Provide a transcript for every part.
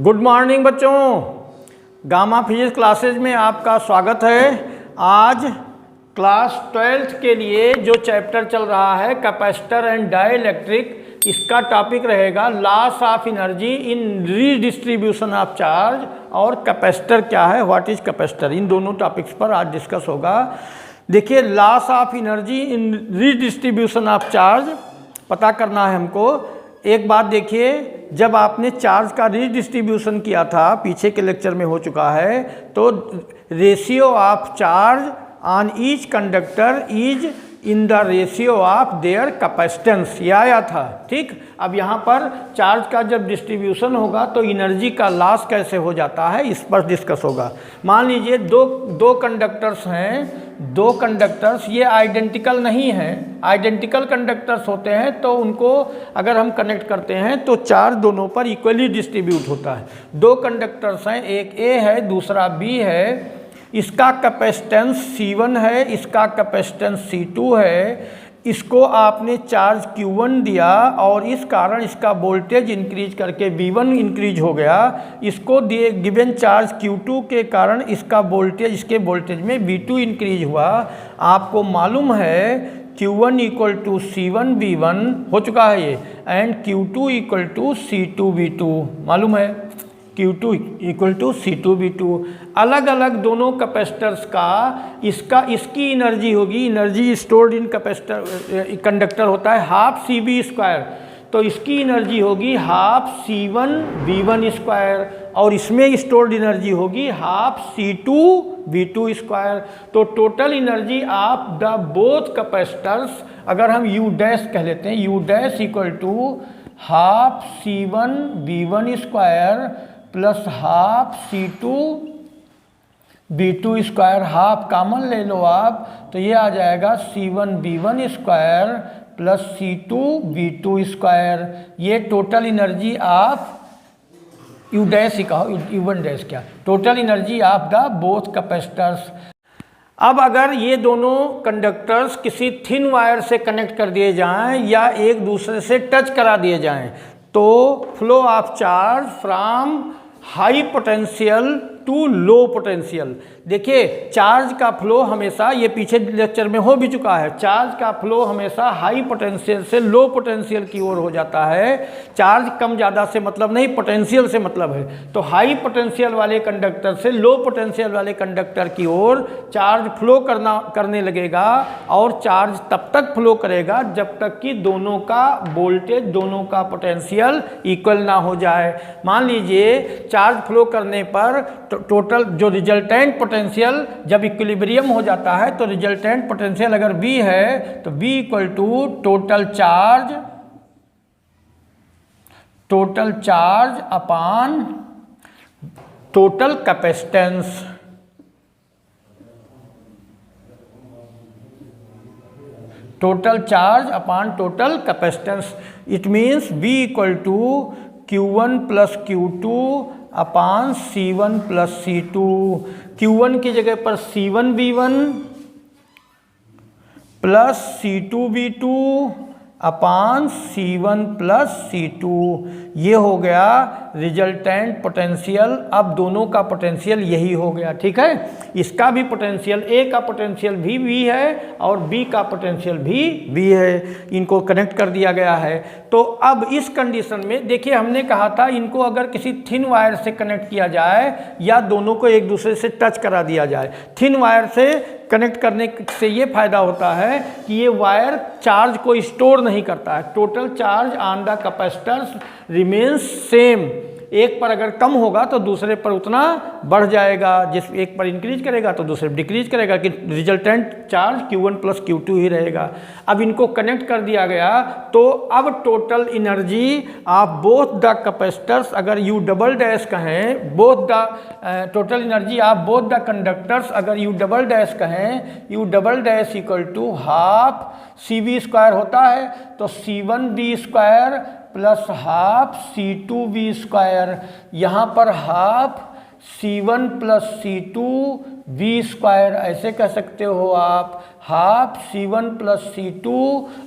Good morning बच्चों, gamma physics classes में आपका स्वागत है। आज क्लास 12th के लिए जो चैप्टर चल रहा है कैपेसिटर एंड डाइलेक्ट्रिक, इसका टॉपिक रहेगा loss of energy in redistribution of charge और कैपेसिटर क्या है, व्हाट इज कैपेसिटर। इन दोनों टॉपिक्स पर आज डिस्कस होगा। देखिए, loss of energy in redistribution of charge पता करना है हमको। एक बात देखिए, जब आपने चार्ज का रीडिस्ट्रीब्यूशन किया था, पीछे के लेक्चर में हो चुका है, तो ratio of charge on each conductor is in the ratio of their capacitance, ये आया था। ठीक, अब यहाँ पर चार्ज का जब डिस्ट्रीब्यूशन होगा तो एनर्जी का लॉस कैसे हो जाता है, इस पर डिस्कस होगा। मान लीजिए दो कंडक्टर्स हैं, दो कंडक्टर्स ये आइडेंटिकल नहीं हैं। आइडेंटिकल कंडक्टर्स होते हैं तो उनको अगर हम कनेक्ट करते हैं तो चार्ज दोनों पर इक्वली डिस्ट्रीब्यूट होता है। दो कंडक्टर्स हैं, एक ए है दूसरा बी है, इसका कैपेसिटेंस C1 है, इसका कैपेसिटेंस C2 है। इसको आपने चार्ज Q1 दिया और इस कारण इसका वोल्टेज इंक्रीज करके V1 इंक्रीज हो गया। इसको दिए गिवन चार्ज Q2 के कारण इसका वोल्टेज, इसके वोल्टेज में V2 इंक्रीज हुआ। आपको मालूम है Q1 equal to C1 V1 हो चुका है ये, and Q2 equal to C2 V2 मालूम है। Q2 equal to C2 V2। अलग अलग दोनों कैपेसिटर्स का इसकी एनर्जी होगी, energy stored in capacitor conductor होता है हाफ CV स्क्वायर, तो इसकी एनर्जी होगी हाफ C1 V1 स्क्वायर, और इसमें स्टोर्ड एनर्जी होगी हाफ C2 V2 स्क्वायर। तो total energy of the both capacitors, अगर हम U डैश कह लेते हैं, U dash equal to half C1 V1 square plus half C2 V2 square, half common ले लो आप, तो ये आ जाएगा C1 V1 square plus C2 V2 square. ये total energy of U dash ही कहो, U1 डैश क्या, total energy of the both capacitors. अब अगर ये दोनों कंडक्टर्स किसी थिन वायर से कनेक्ट कर दिए जाएं या एक दूसरे से टच करा दिए जाएं, तो flow of charge from high potential to low potential. देखिए, चार्ज का फ्लो हमेशा, ये पीछे लेक्चर में हो भी चुका है, चार्ज का फ्लो हमेशा हाई पोटेंशियल से लो पोटेंशियल की ओर हो जाता है। चार्ज कम ज़्यादा से मतलब नहीं, पोटेंशियल से मतलब है। तो हाई पोटेंशियल वाले कंडक्टर से लो पोटेंशियल वाले कंडक्टर की ओर चार्ज फ्लो करने लगेगा, और चार्ज तब तक फ्लो करेगा जब तक कि दोनों का वोल्टेज, दोनों का पोटेंशियल इक्वल ना हो जाए। मान लीजिए चार्ज फ्लो करने पर टोटल जो रिजल्टेंट पोटेंशियल जब इक्विलिब्रियम हो जाता है, तो रिजल्टेंट पोटेंशियल अगर V है तो V equal to total charge upon total capacitance. Total charge upon total capacitance, it means V equal to Q1 plus Q2 upon C1 plus C2। Q1 की जगह पर C1 V1 plus C2 V2 upon C1 plus C2। ये हो गया resultant potential. अब दोनों का potential यही हो गया, ठीक है। इसका भी पोटेंशियल, A का पोटेंशियल भी V है और B का पोटेंशियल भी V है, इनको कनेक्ट कर दिया गया है। तो अब इस कंडीशन में देखिए, हमने कहा था इनको अगर किसी थिन वायर से कनेक्ट किया जाए या दोनों को एक दूसरे से टच करा दिया जाए। थिन वायर से कनेक्ट करने से ये फायदा होता है कि ये वायर चार्ज को स्टोर नहीं करता है। Total charge on the capacitors remains same. एक पर अगर कम होगा तो दूसरे पर उतना बढ़ जाएगा, जिस एक पर इंक्रीज करेगा तो दूसरे पर डिक्रीज करेगा, कि resultant charge Q1 plus Q2 ही रहेगा। अब इनको कनेक्ट कर दिया गया, तो अब total energy of both the capacitors, अगर U डबल डैश कहें, both the total energy of both the conductors अगर U डबल डैश कहें, U double dash equal to half CV square होता है, तो C1 V square plus half C2 V square. यहाँ पर half C1 plus C2 V square ऐसे कह सकते हो आप, हाफ C1 प्लस C2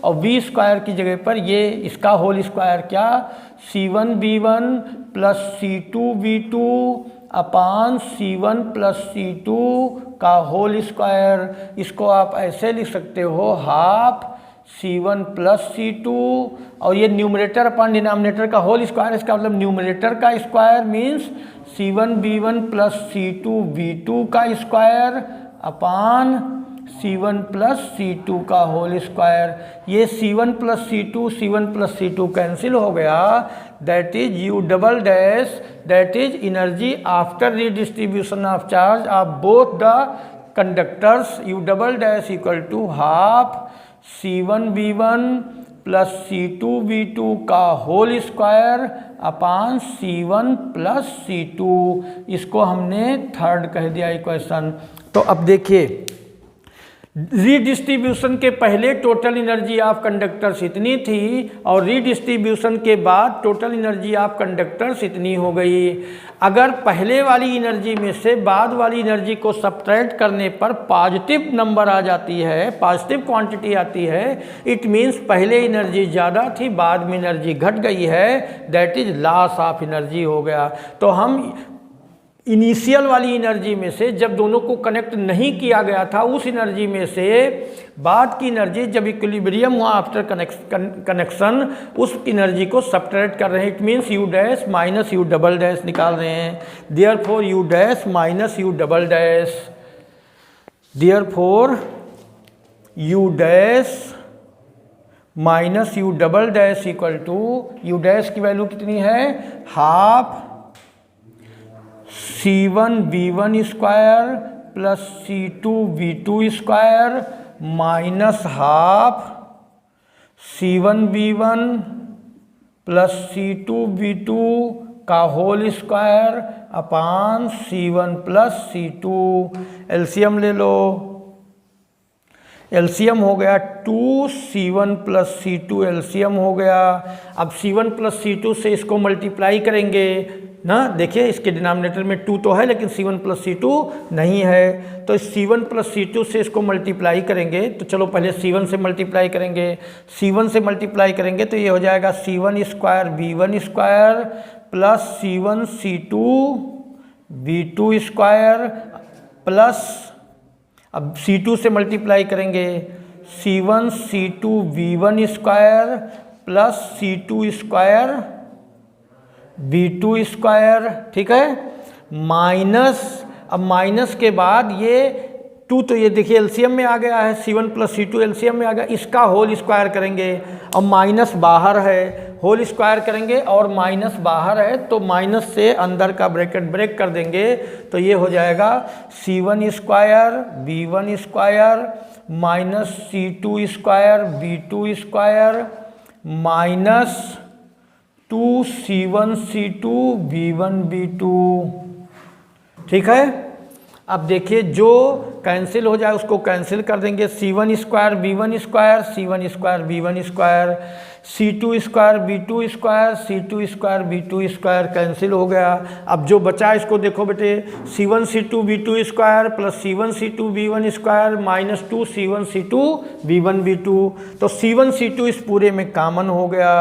और V स्क्वायर की जगह पर ये इसका होल स्क्वायर क्या, C1 V1 प्लस C2V2 अपान C1 प्लस C2 का होल स्क्वायर। इसको आप ऐसे लिख सकते हो हाफ C1 प्लस C2, और ये न्यूमरेटर अपॉन डिनोमिनेटर का होल स्क्वायर, इसका मतलब न्यूमरेटर का square means C1V1 plus C2V2 का square upon C1 plus C2 का होल स्क्वायर। ये C1 प्लस C2 कैंसिल हो गया। That is U double dash, that is energy after redistribution of charge of both the conductors. U double dash equal to half C1V1 plus C2V2 का whole square upon C1 plus C2। इसको हमने third कह दिया equation. तो अब देखिए, redistribution के पहले टोटल एनर्जी ऑफ कंडक्टर्स इतनी थी और रीडिस्ट्रीब्यूशन के बाद टोटल एनर्जी ऑफ कंडक्टर्स इतनी हो गई। अगर पहले वाली एनर्जी में से बाद वाली एनर्जी को सब्ट्रैक्ट करने पर पॉजिटिव नंबर आ जाती है, पॉजिटिव क्वांटिटी आती है, इट मीन्स पहले एनर्जी ज़्यादा थी बाद में एनर्जी घट गई है, that is loss of energy हो गया। तो हम इनिशियल वाली एनर्जी में से जब दोनों को कनेक्ट नहीं किया गया था उस एनर्जी में से बाद की एनर्जी जब इक्विलिब्रियम हुआ आफ्टर कनेक्शन उस एनर्जी को सब्ट्रैक्ट कर रहे हैं। It means U dash minus U double dash निकाल रहे हैं। Therefore U dash minus U double dash, therefore U dash minus U double dash equal to, U dash की वैल्यू कितनी है, half C1V1 square plus C2V2 square minus half C1V1 plus C2V2 का whole square upon C1 plus C2। LCM ले लो, LCM हो गया 2C1 plus C2 LCM हो गया। अब C1 प्लस C2 से इसको मल्टीप्लाई करेंगे ना, देखिए इसके डिनोमिनेटर में 2 तो है लेकिन C1 प्लस C2 नहीं है, तो इस C1 प्लस C2 से इसको मल्टीप्लाई करेंगे। तो चलो पहले C1 से मल्टीप्लाई करेंगे, C1 से मल्टीप्लाई करेंगे तो ये हो जाएगा C1 square V1 square plus C1 C2 V2 square plus, अब C2 से मल्टीप्लाई करेंगे C1 C2 V1 square plus C2 square V2 square, ठीक है, माइनस, अब माइनस के बाद ये 2 तो ये देखिए एलसीएम में आ गया है, C1 प्लस C2 एलसीएम में आ गया, इसका होल स्क्वायर करेंगे और माइनस बाहर है, होल स्क्वायर करेंगे और माइनस बाहर है तो माइनस से अंदर का ब्रैकेट ब्रेक कर देंगे तो ये हो जाएगा C1 square V1 square minus C2 square V2 square minus 2C1 C2 V1 V2, ठीक है। अब देखिए जो कैंसिल हो जाए उसको कैंसिल कर देंगे, C1 square V1 square C1 square V1 square, C2 square V2 square C2 square V2 square cancel हो गया। अब जो बचा इसको देखो बेटे, C1 C2 V2 square plus C1 C2 V1 square minus 2C1 C2 V1 V2, तो C1 C2 इस पूरे में कॉमन हो गया,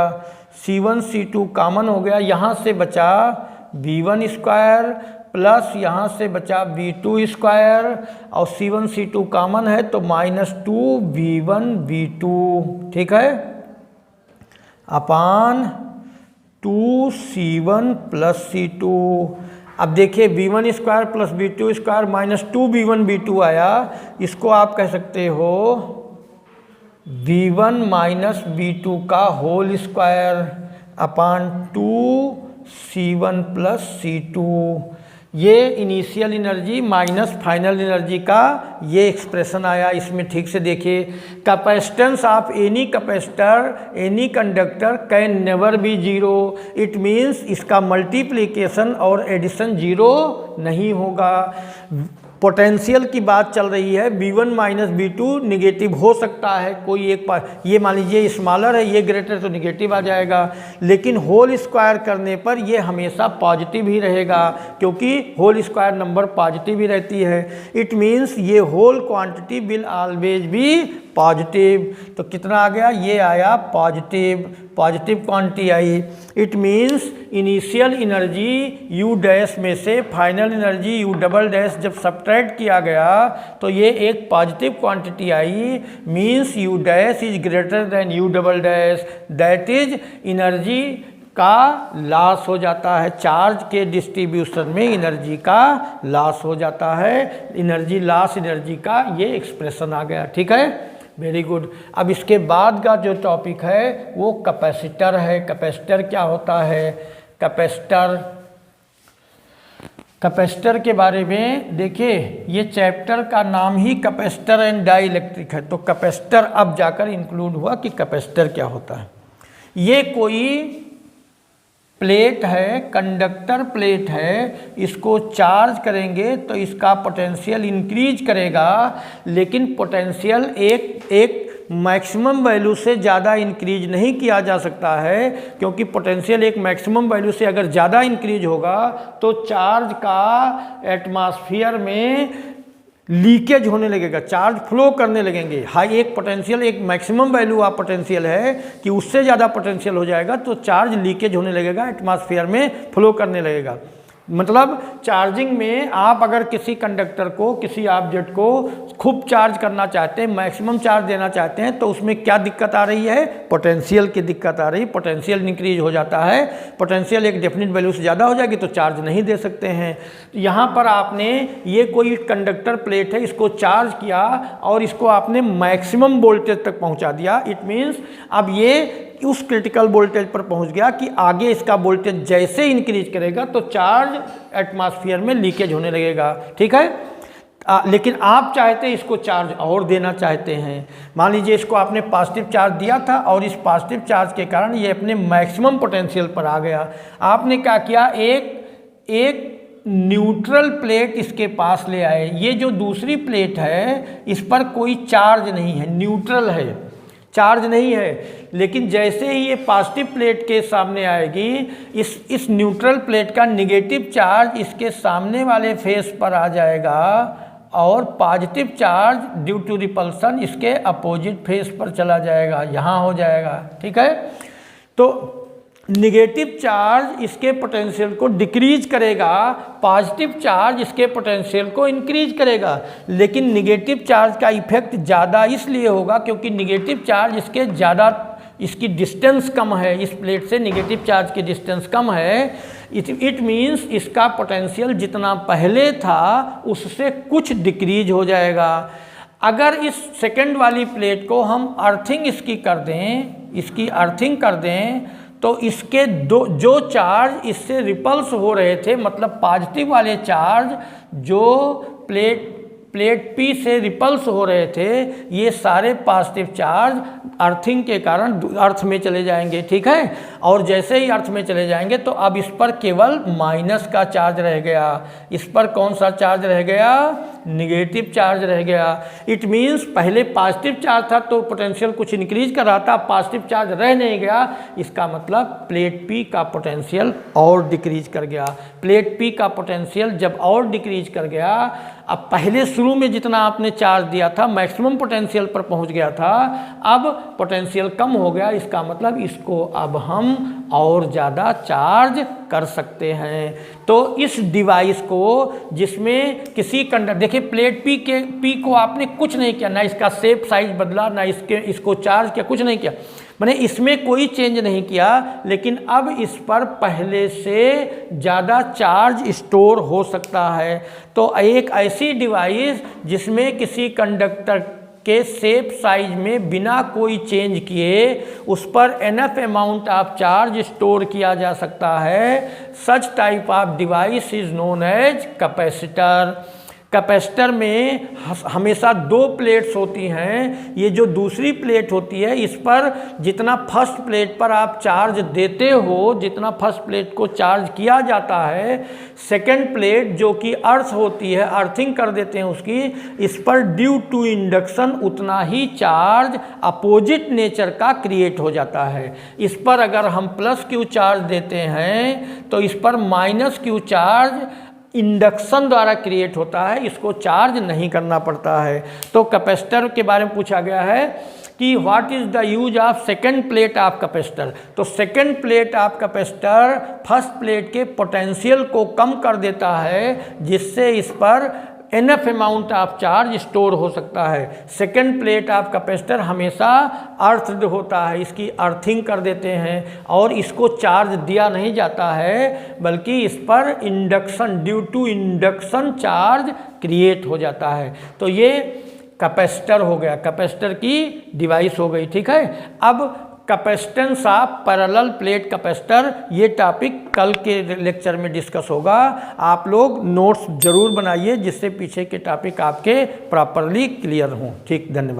C1 C2 कॉमन हो गया, यहाँ से बचा V1 स्क्वायर प्लस यहाँ से बचा V2 स्क्वायर और C1 C2 कॉमन है तो माइनस 2V1 V2, ठीक है, अपान 2C1 प्लस C2। अब देखिए V1 square plus V2 square minus 2V1 V2 आया, इसको आप कह सकते हो V1 माइनस V2 का होल स्क्वायर अपान 2C1 प्लस C2। ये initial energy minus final energy का ये एक्सप्रेशन आया। इसमें ठीक से देखिए, capacitance of any capacitor any conductor can never be zero, it means इसका मल्टीप्लिकेशन और एडिशन जीरो नहीं होगा। पोटेंशियल की बात चल रही है, V1 माइनस V2 निगेटिव हो सकता है, कोई एक ये मान लीजिए स्मॉलर है ये ग्रेटर तो निगेटिव आ जाएगा, लेकिन होल स्क्वायर करने पर ये हमेशा पॉजिटिव ही रहेगा क्योंकि होल स्क्वायर नंबर पॉजिटिव ही रहती है। इट मीन्स ये whole quantity will always be positive, तो कितना आ गया, ये आया पॉजिटिव क्वांटिटी आई। It means initial energy U dash में से final energy U double dash जब सब्ट्रैक्ट किया गया तो ये एक पॉजिटिव क्वांटिटी आई। Means U dash is greater than U double dash, that is energy का लॉस हो जाता है। चार्ज के डिस्ट्रीब्यूशन में एनर्जी का लॉस हो जाता है, एनर्जी लॉस एनर्जी का ये एक्सप्रेशन आ गया। ठीक है, वेरी गुड। अब इसके बाद का जो टॉपिक है वो कैपेसिटर है। कैपेसिटर क्या होता है? कैपेसिटर के बारे में देखिए, ये चैप्टर का नाम ही कैपेसिटर एंड डाइलेक्ट्रिक है। तो कैपेसिटर अब जाकर इंक्लूड हुआ कि कैपेसिटर क्या होता है। ये कोई प्लेट है, कंडक्टर प्लेट है, इसको चार्ज करेंगे तो इसका पोटेंशियल इंक्रीज करेगा, लेकिन पोटेंशियल एक मैक्सिमम वैल्यू से ज़्यादा इंक्रीज नहीं किया जा सकता है, क्योंकि पोटेंशियल एक मैक्सिमम वैल्यू से अगर ज़्यादा इंक्रीज होगा तो चार्ज का एटमॉस्फेयर में लीकेज होने लगेगा, चार्ज फ्लो करने लगेंगे। हाई एक पोटेंशियल, एक मैक्सिमम वैल्यू ऑफ पोटेंशियल है कि उससे ज़्यादा पोटेंशियल हो जाएगा तो चार्ज लीकेज होने लगेगा, एटमॉस्फेयर में फ्लो करने लगेगा। मतलब चार्जिंग में आप अगर किसी कंडक्टर को, किसी ऑब्जेक्ट को खूब चार्ज करना चाहते हैं, मैक्सिमम चार्ज देना चाहते हैं, तो उसमें क्या दिक्कत आ रही है? पोटेंशियल की दिक्कत आ रही है। पोटेंशियल इंक्रीज हो जाता है, पोटेंशियल एक डेफिनेट वैल्यू से ज़्यादा हो जाएगी तो चार्ज नहीं दे सकते हैं। यहाँ पर आपने ये कोई कंडक्टर प्लेट है, इसको चार्ज किया और इसको आपने मैक्सिमम वोल्टेज तक पहुँचा दिया। इट मीन्स अब ये उस क्रिटिकल वोल्टेज पर पहुंच गया कि आगे इसका वोल्टेज जैसे इंक्रीज करेगा तो चार्ज एटमॉस्फेयर में लीकेज होने लगेगा। ठीक है, लेकिन आप चाहते हैं इसको चार्ज और देना चाहते हैं। मान लीजिए इसको आपने पॉजिटिव चार्ज दिया था और इस पॉजिटिव चार्ज के कारण ये अपने मैक्सिमम पोटेंशियल पर आ गया। आपने क्या किया, एक न्यूट्रल प्लेट इसके पास ले आए। ये जो दूसरी प्लेट है इस पर कोई चार्ज नहीं है, न्यूट्रल है, चार्ज नहीं है। लेकिन जैसे ही ये पॉजिटिव प्लेट के सामने आएगी, इस न्यूट्रल प्लेट का निगेटिव चार्ज इसके सामने वाले फेस पर आ जाएगा और positive charge due to repulsion इसके अपोजिट फेस पर चला जाएगा, यहाँ हो जाएगा। ठीक है, तो निगेटिव चार्ज इसके पोटेंशियल को डिक्रीज करेगा, पॉजिटिव चार्ज इसके पोटेंशियल को इंक्रीज करेगा। लेकिन निगेटिव चार्ज का इफेक्ट ज़्यादा इसलिए होगा क्योंकि निगेटिव चार्ज इसके ज़्यादा, इसकी डिस्टेंस कम है, इस प्लेट से निगेटिव चार्ज की डिस्टेंस कम है। इट मीन्स इसका पोटेंशियल जितना पहले था उससे कुछ डिक्रीज हो जाएगा। अगर इस सेकंड वाली प्लेट को हम अर्थिंग इसकी कर दें, इसकी अर्थिंग कर दें, तो इसके जो चार्ज इससे रिपल्स हो रहे थे, मतलब पॉजिटिव वाले चार्ज जो प्लेट P से रिपल्स हो रहे थे, ये सारे पॉजिटिव चार्ज अर्थिंग के कारण अर्थ में चले जाएंगे। ठीक है, और जैसे ही अर्थ में चले जाएंगे तो अब इस पर केवल माइनस का चार्ज रह गया। इस पर कौन सा चार्ज रह गया? निगेटिव चार्ज रह गया। इट मीन्स पहले पॉजिटिव चार्ज था तो पोटेंशियल कुछ इंक्रीज कर रहा था, पॉजिटिव चार्ज रह नहीं गया, इसका मतलब प्लेट P का पोटेंशियल और डिक्रीज कर गया। प्लेट P का पोटेंशियल जब और डिक्रीज कर गया, अब पहले शुरू में जितना आपने चार्ज दिया था मैक्सिमम पोटेंशियल पर पहुंच गया था, अब पोटेंशियल कम हो गया, इसका मतलब इसको अब हम और ज़्यादा चार्ज कर सकते हैं। तो इस डिवाइस को जिसमें किसी कंडक्टर, देखिए प्लेट P को आपने कुछ नहीं किया, ना इसका शेप साइज बदला, ना इसको चार्ज किया, कुछ नहीं किया, मैंने इसमें कोई चेंज नहीं किया, लेकिन अब इस पर पहले से ज़्यादा चार्ज स्टोर हो सकता है। तो एक ऐसी डिवाइस जिसमें किसी कंडक्टर के शेप साइज में बिना कोई चेंज किए उस पर enough amount of charge store किया जा सकता है, such type of device is known as capacitor. Capacitor में हमेशा दो प्लेट्स होती हैं। ये जो दूसरी प्लेट होती है, इस पर जितना फर्स्ट प्लेट पर आप चार्ज देते हो, जितना फर्स्ट प्लेट को चार्ज किया जाता है, सेकंड प्लेट जो कि अर्थ होती है, अर्थिंग कर देते हैं उसकी, इस पर ड्यू टू इंडक्शन उतना ही चार्ज अपोजिट नेचर का क्रिएट हो जाता है। इस पर अगर हम प्लस क्यू चार्ज देते हैं तो इस पर माइनस क्यू चार्ज इंडक्शन द्वारा क्रिएट होता है, इसको चार्ज नहीं करना पड़ता है। तो कैपेसिटर के बारे में पूछा गया है कि what is the use of second plate of capacitor. तो second plate of capacitor first plate के पोटेंशियल को कम कर देता है, जिससे इस पर enough amount of charge store हो सकता है। सेकेंड प्लेट ऑफ कैपेसिटर हमेशा अर्थड होता है, इसकी अर्थिंग कर देते हैं और इसको चार्ज दिया नहीं जाता है, बल्कि इस पर induction, due to induction charge create हो जाता है। तो ये कैपेसिटर हो गया, कैपेसिटर की डिवाइस हो गई। ठीक है, अब capacitance of parallel plate capacitor, ये टॉपिक कल के लेक्चर में डिस्कस होगा। आप लोग नोट्स जरूर बनाइए, जिससे पीछे के टॉपिक आपके प्रॉपरली क्लियर हों। ठीक, धन्यवाद।